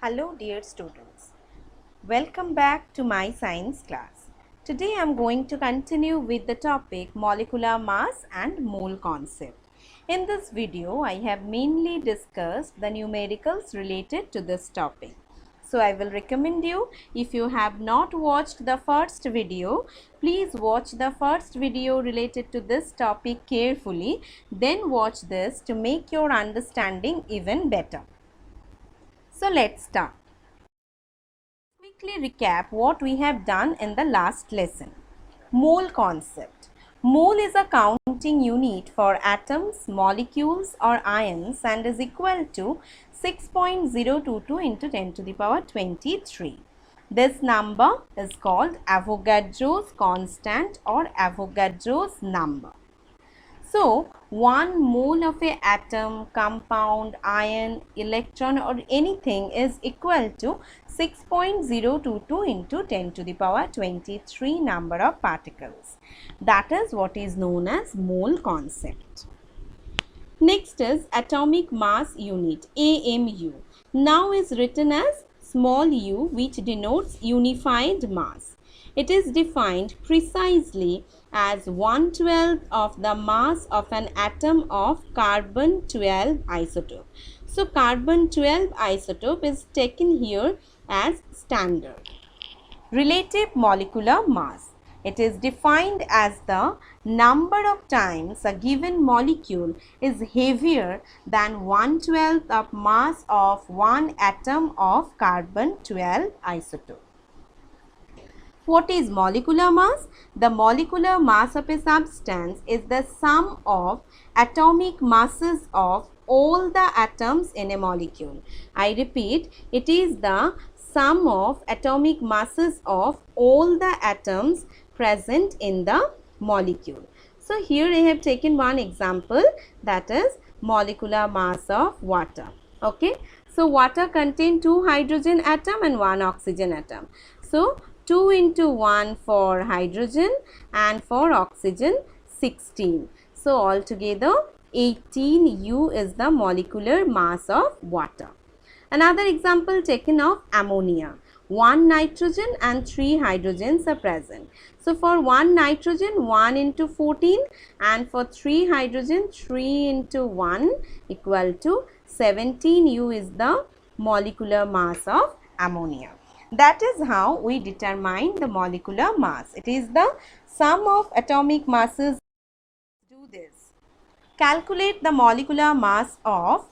Hello dear students, welcome back to my science class. Today I am going to continue with the topic molecular mass and mole concept. In this video I have mainly discussed the numericals related to this topic. So I will recommend you, if you have not watched the first video, please watch the first video related to this topic carefully, then watch this to make your understanding even better. So let's start. Quickly recap what we have done in the last lesson. Mole concept. Mole is a counting unit for atoms, molecules or ions and is equal to 6.022 into 10 to the power 23. This number is called Avogadro's constant or Avogadro's number. So, 1 mole of a atom, compound, ion, electron or anything is equal to 6.022 into 10 to the power 23 number of particles. That is what is known as mole concept. Next is atomic mass unit, AMU. Now is written as small u, which denotes unified mass. It is defined precisely as 1/12 of the mass of an atom of carbon-12 isotope. So, carbon-12 isotope is taken here as standard. Relative molecular mass. It is defined as the number of times a given molecule is heavier than 1/12 of mass of one atom of carbon-12 isotope. What is molecular mass? The molecular mass of a substance is the sum of atomic masses of all the atoms in a molecule. I repeat, it is the sum of atomic masses of all the atoms present in the molecule. So, here I have taken one example, that is molecular mass of water. Okay. So, water contains 2 hydrogen atom and 1 oxygen atom. So, 2 into 1 for hydrogen and for oxygen 16. So, altogether 18 U is the molecular mass of water. Another example taken of ammonia. 1 nitrogen and 3 hydrogens are present. So, for 1 nitrogen 1 into 14 and for 3 hydrogen 3 into 1 equal to 17 U is the molecular mass of ammonia. That is how we determine the molecular mass. It is the sum of atomic masses. Do this. Calculate the molecular mass of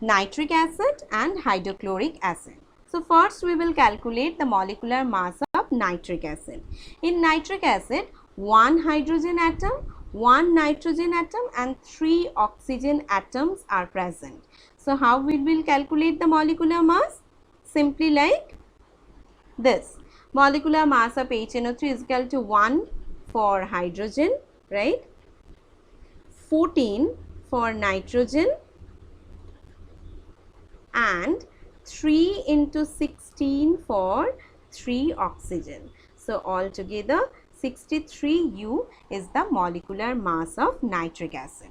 nitric acid and hydrochloric acid. So, first we will calculate the molecular mass of nitric acid. In nitric acid, 1 hydrogen atom, 1 nitrogen atom and 3 oxygen atoms are present. So, how we will calculate the molecular mass? Simply like this. Molecular mass of HNO3 is equal to 1 for hydrogen, right? 14 for nitrogen and 3 into 16 for 3 oxygen. So, altogether 63 U is the molecular mass of nitric acid.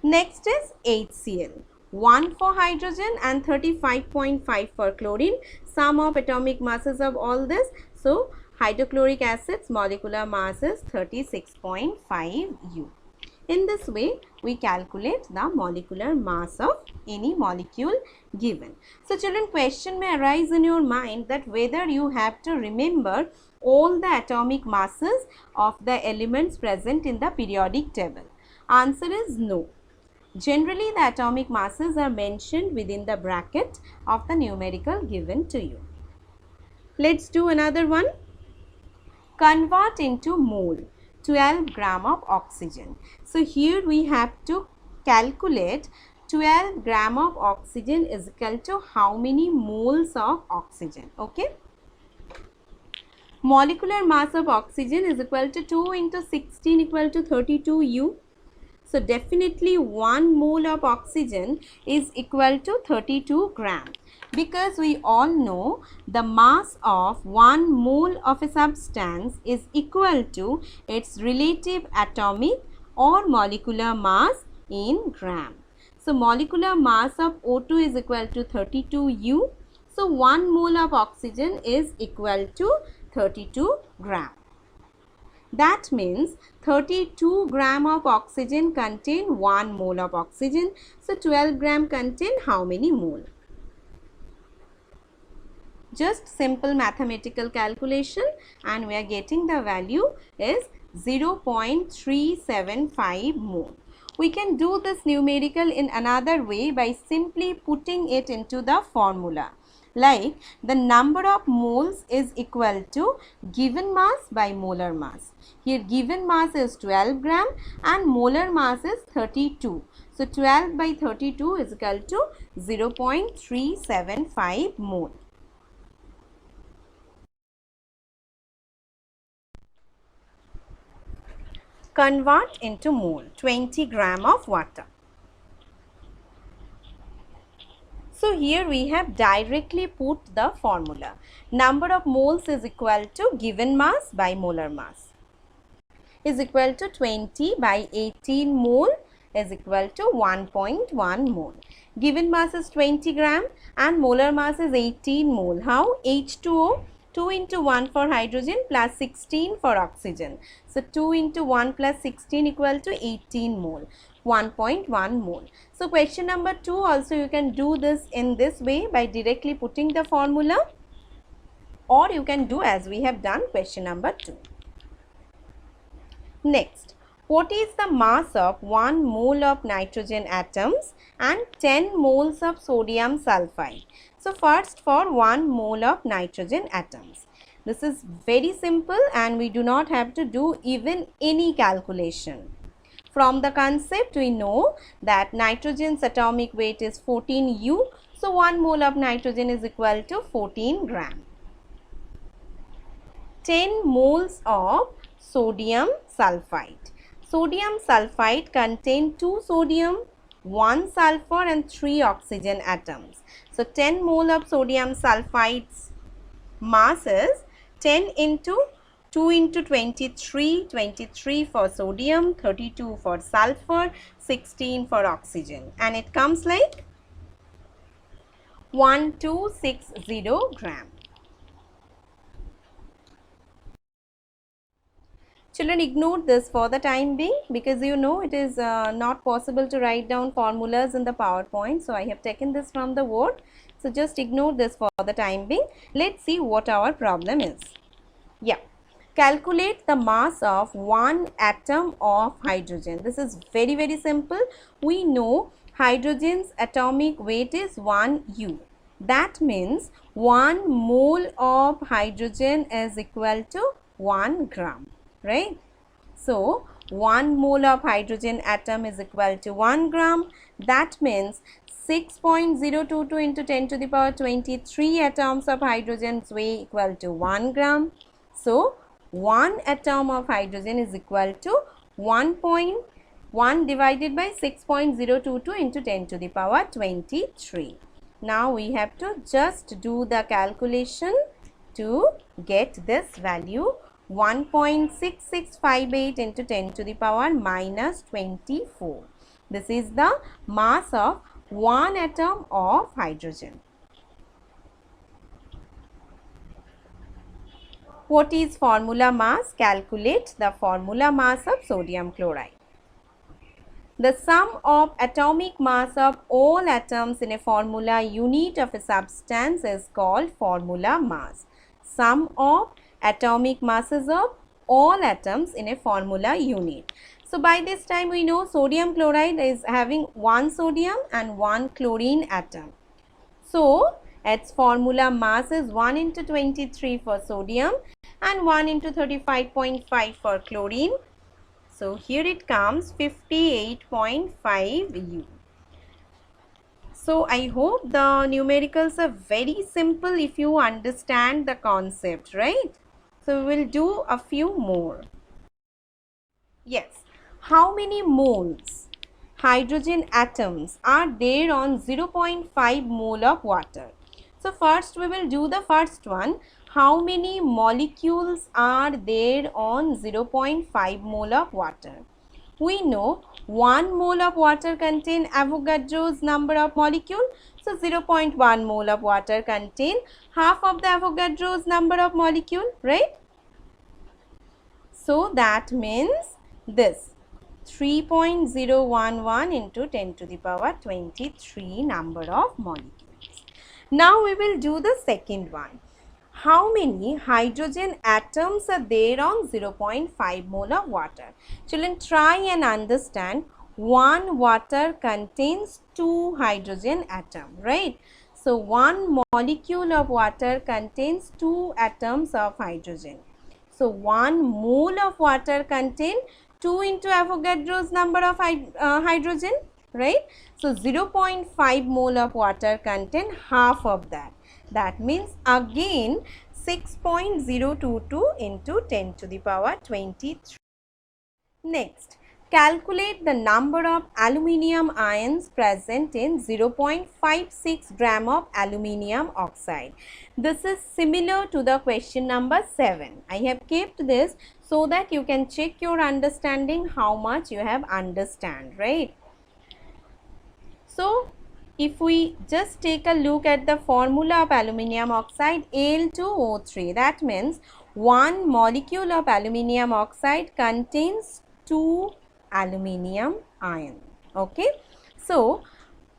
Next is HCl. 1 for hydrogen and 35.5 for chlorine. Sum of atomic masses of all this. So, hydrochloric acid's molecular mass is 36.5 U. In this way, we calculate the molecular mass of any molecule given. So, children, question may arise in your mind that whether you have to remember all the atomic masses of the elements present in the periodic table. Answer is no. Generally, the atomic masses are mentioned within the bracket of the numerical given to you. Let's do another one. Convert into mole. 12 gram of oxygen. So, here we have to calculate 12 gram of oxygen is equal to how many moles of oxygen. Okay. Molecular mass of oxygen is equal to 2 into 16 equal to 32 U. So, definitely 1 mole of oxygen is equal to 32 gram, because we all know the mass of 1 mole of a substance is equal to its relative atomic or molecular mass in gram. So molecular mass of O2 is equal to 32 U. So 1 mole of oxygen is equal to 32 gram. That means 32 gram of oxygen contain 1 mole of oxygen. So 12 gram contain how many mole? Just simple mathematical calculation, and we are getting the value is 0.375 mole. We can do this numerical in another way by simply putting it into the formula. Like the number of moles is equal to given mass by molar mass. Here given mass is 12 gram and molar mass is 32. So 12 by 32 is equal to 0.375 mole. Convert into mole, 20 gram of water. So here we have directly put the formula. Number of moles is equal to given mass by molar mass is equal to 20 by 18 mole is equal to 1.1 mole. Given mass is 20 gram and molar mass is 18 mole. How? H2O, 2 into 1 for hydrogen plus 16 for oxygen. So 2 into 1 plus 16 equal to 18 mole. 1.1 mole. So question number 2 also you can do this in this way by directly putting the formula, or you can do as we have done question number 2. Next, what is the mass of 1 mole of nitrogen atoms and 10 moles of sodium sulfide? So first for 1 mole of nitrogen atoms. This is very simple and we do not have to do even any calculation. From the concept we know that nitrogen's atomic weight is 14 U. So 1 mole of nitrogen is equal to 14 gram. 10 moles of sodium sulfide. Sodium sulfide contain 2 sodium, 1 sulfur and 3 oxygen atoms. So 10 mole of sodium sulfide's mass is 10 into 2 into 23, 23 for sodium, 32 for sulfur, 16 for oxygen, and it comes like 1260 gram. Children, ignore this for the time being because you know it is not possible to write down formulas in the PowerPoint. So I have taken this from the word. So just ignore this for the time being. Let's see what our problem is. Yeah. Calculate the mass of 1 atom of hydrogen. This is very, very simple. We know hydrogen's atomic weight is 1 U. That means 1 mole of hydrogen is equal to 1 gram. Right? So 1 mole of hydrogen atom is equal to 1 gram. That means 6.022 into 10 to the power 23 atoms of hydrogen's weight equal to 1 gram. So 1 atom of hydrogen is equal to 1.1 divided by 6.022 into 10 to the power 23. Now we have to just do the calculation to get this value. 1.6658 into 10 to the power minus 24. This is the mass of 1 atom of hydrogen. What is formula mass? Calculate the formula mass of sodium chloride. The sum of atomic mass of all atoms in a formula unit of a substance is called formula mass. Sum of atomic masses of all atoms in a formula unit. So by this time we know sodium chloride is having 1 sodium and 1 chlorine atom. So its formula mass is 1 into 23 for sodium and 1 into 35.5 for chlorine. So here it comes 58.5 U. So I hope the numericals are very simple if you understand the concept, right? So we will do a few more. Yes. How many moles hydrogen atoms are there on 0.5 mole of water? So first we will do the first one. How many molecules are there on 0.5 mole of water? We know 1 mole of water contain Avogadro's number of molecule. So 0.1 mole of water contain half of the Avogadro's number of molecule, right? So that means this 3.011 into 10 to the power 23 number of molecules. Now we will do the second one. How many hydrogen atoms are there on 0.5 mole of water? Children, try and understand. One water contains 2 hydrogen atoms, right? So, one molecule of water contains 2 atoms of hydrogen. So, 1 mole of water contains 2 into Avogadro's number of hydrogen, right? So, 0.5 mole of water contains half of that. That means again 6.022 into 10 to the power 23. Next, calculate the number of aluminium ions present in 0.56 gram of aluminium oxide. This is similar to the question number 7. I have kept this so that you can check your understanding, how much you have understand, right? So, if we just take a look at the formula of aluminium oxide, Al2O3, that means one molecule of aluminium oxide contains 2 aluminium ion. Okay. So,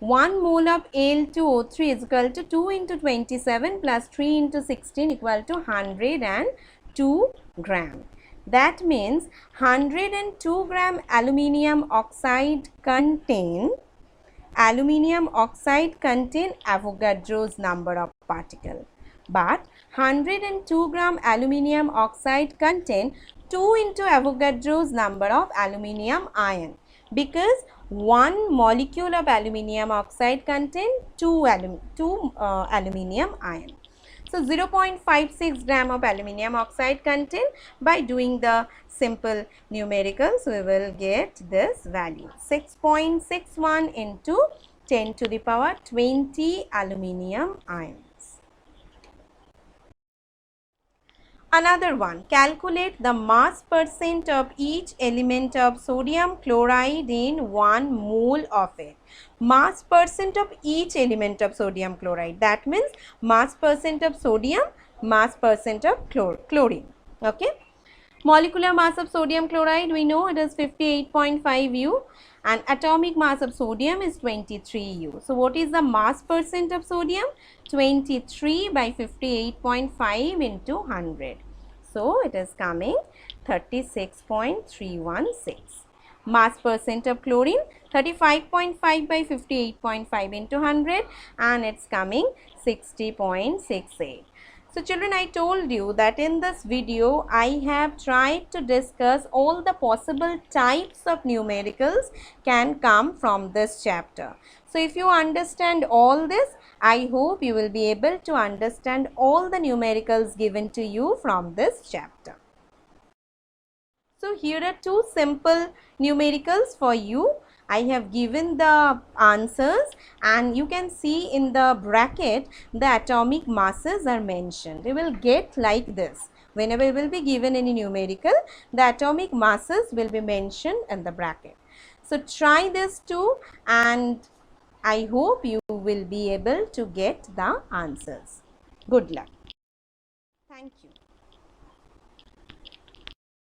1 mole of Al2O3 is equal to 2 into 27 plus 3 into 16 equal to 102 gram. That means 102 gram aluminium oxide contain Avogadro's number of particle, but 102 gram aluminium oxide contain 2 into Avogadro's number of aluminium ion, because one molecule of aluminium oxide contain 2 aluminium ion. So 0.56 gram of aluminium oxide contain. By doing the simple numericals, we will get this value 6.61 into 10 to the power 20 aluminium ions. Another one, calculate the mass percent of each element of sodium chloride in 1 mole of it. Mass percent of each element of sodium chloride. That means mass percent of sodium, mass percent of chlorine. Okay. Molecular mass of sodium chloride, we know it is 58.5 U, and atomic mass of sodium is 23 U. So, what is the mass percent of sodium? 23 by 58.5 into 100. So, it is coming 36.316. Mass percent of chlorine, 35.5 by 58.5 into 100, and it is coming 60.68. So children, I told you that in this video I have tried to discuss all the possible types of numericals can come from this chapter. So if you understand all this, I hope you will be able to understand all the numericals given to you from this chapter. So here are 2 simple numericals for you. I have given the answers, and you can see in the bracket the atomic masses are mentioned. We will get like this. Whenever we will be given any numerical, the atomic masses will be mentioned in the bracket. So try this too, and I hope you will be able to get the answers. Good luck. Thank you.